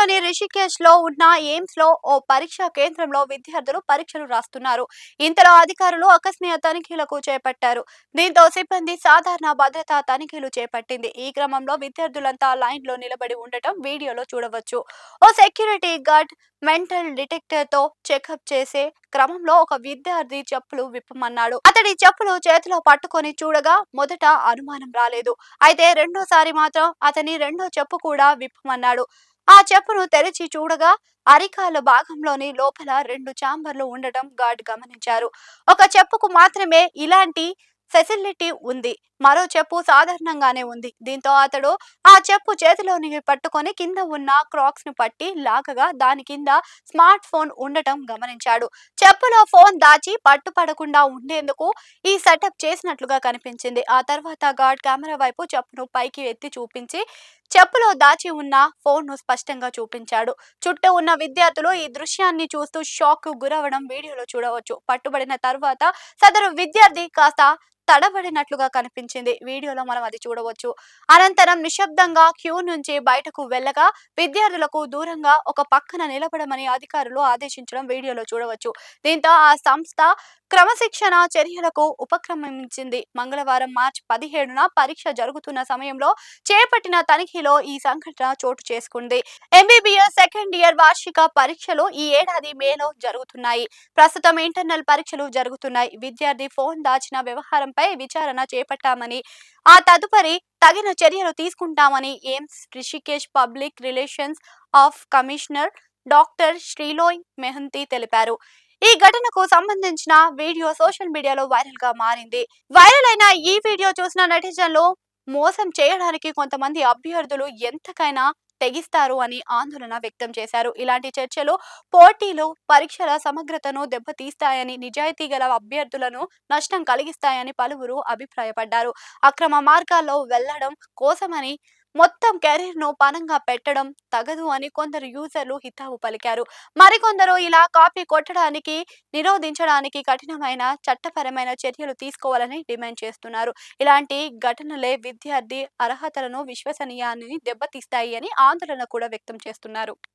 ఉత్తరప్రదేశ్‌లోని రిషికేశ్‌లో ఉన్న ఎయిమ్స్‌లో ఓ పరీక్షా కేంద్రంలో విద్యార్థులు పరీక్షలు రాస్తున్నారు. ఇంతలో అధికారులు ఆకస్మిక తనిఖీలకు చేపట్టారు. దీంతో సిబ్బంది సాధారణ భద్రతా తనిఖీలు చేపట్టింది. ఈ క్రమంలో విద్యార్థులంతా లైన్‌లో నిలబడి ఉండటం వీడియోలో చూడవచ్చు. ఓ సెక్యూరిటీ గార్డ్ మెంటల్ డిటెక్టర్‌తో చెకప్ చేసే క్రమంలో ఒక విద్యార్థి చెప్పులు విప్పమన్నాడు. అతడి చెప్పులు చేతిలో పట్టుకొని చూడగా మొదట అనుమానం రాలేదు. అయితే రెండోసారి మాత్రం అతని రెండో చెప్పు కూడా విప్పమన్నాడు. ఆ చెప్పును తెరిచి చూడగా అరికాలు భాగంలోని లోపల 2 చాంబర్లు ఉండటం గార్డ్ గమనించారు. ఒక చెప్పుకు మాత్రమే ఇలాంటి ఫెసిలిటీ ఉంది. మరో చెప్పు సాధారణంగానే ఉంది. దీంతో అతడు ఆ చెప్పు చేతిలోనికి పట్టుకొని కింద ఉన్న క్రాక్స్ ను పట్టి లాగగా దాని కింద స్మార్ట్ ఫోన్ ఉండటం గమనించాడు. చెప్పులో ఫోన్ దాచి పట్టుపడకుండా ఉండేందుకు ఈ సెటప్ చేసినట్లుగా కనిపించింది. ఆ తర్వాత గార్డ్ కెమెరా వైపు చెప్పును పైకి ఎత్తి చూపించి చెప్పులో దాచి ఉన్న ఫోన్ ను స్పష్టంగా చూపించాడు. చుట్టూ ఉన్న విద్యార్థులు ఈ దృశ్యాన్ని చూస్తూ షాక్ కు గురవడం వీడియోలో చూడవచ్చు. పట్టుబడిన తర్వాత సదరు విద్యార్థి కాస్త తడబడినట్లుగా కనిపించింది. వీడియోలో మనం అది చూడవచ్చు. అనంతరం నిశ్శబ్దంగా క్యూ నుంచి బయటకు వెళ్ళగా విద్యార్థులకు దూరంగా ఒక పక్కన నిలబడమని అధికారులు ఆదేశించడం వీడియోలో చూడవచ్చు. దీంతో ఆ సంస్థ క్రమశిక్షణ చర్యలకు ఉపక్రమించింది. మంగళవారం మార్చి 17న పరీక్ష జరుగుతున్న సమయంలో చేపట్టిన తనిఖీలో ఈ సంఘటన చోటు చేసుకుంది. ఎంబీబీఎస్ సెకండ్ ఇయర్ వార్షిక పరీక్షలు ఈ ఏడాది మేలో జరుగుతున్నాయి. ప్రస్తుతం ఇంటర్నల్ పరీక్షలు జరుగుతున్నాయి. విద్యార్థి ఫోన్ దాచిన వ్యవహారంపై విచారణ చేపట్టామని, ఆ తదుపరి తగిన చర్యలు తీసుకుంటామని AIIMS Rishikesh public relations of commissioner doctor Sreeloy Mohanty తెలిపారు. ఈ ఘటనకు సంబంధించిన వీడియో సోషల్ మీడియాలో వైరల్ గా మారింది. వైరల్ అయిన ఈ వీడియో చూసిన నెటిజన్లు మోసం చేయడానికి కొంతమంది అభ్యర్థులు ఎంతకైనా తెగిస్తారు అని ఆందోళన వ్యక్తం చేశారు. ఇలాంటి చర్చలు, పోటీలు పరీక్షల సమగ్రతను దెబ్బతీస్తాయని, నిజాయితీ గల అభ్యర్థులను నష్టం కలిగిస్తాయని పలువురు అభిప్రాయపడ్డారు. అక్రమ మార్గాల్లో వెళ్లడం కోసమని మొత్తం కెరీర్ ను పణంగా పెట్టడం తగదు అని కొందరు యూజర్లు హితవు పలికారు. మరికొందరు ఇలా కాపీ కొట్టడానికి నిరోధించడానికి కఠినమైన చట్టపరమైన చర్యలు తీసుకోవాలని డిమాండ్ చేస్తున్నారు. ఇలాంటి ఘటనలే విద్యార్థి అర్హతలను, విశ్వసనీయాన్ని దెబ్బతీస్తాయి అని ఆందోళన కూడా వ్యక్తం చేస్తున్నారు.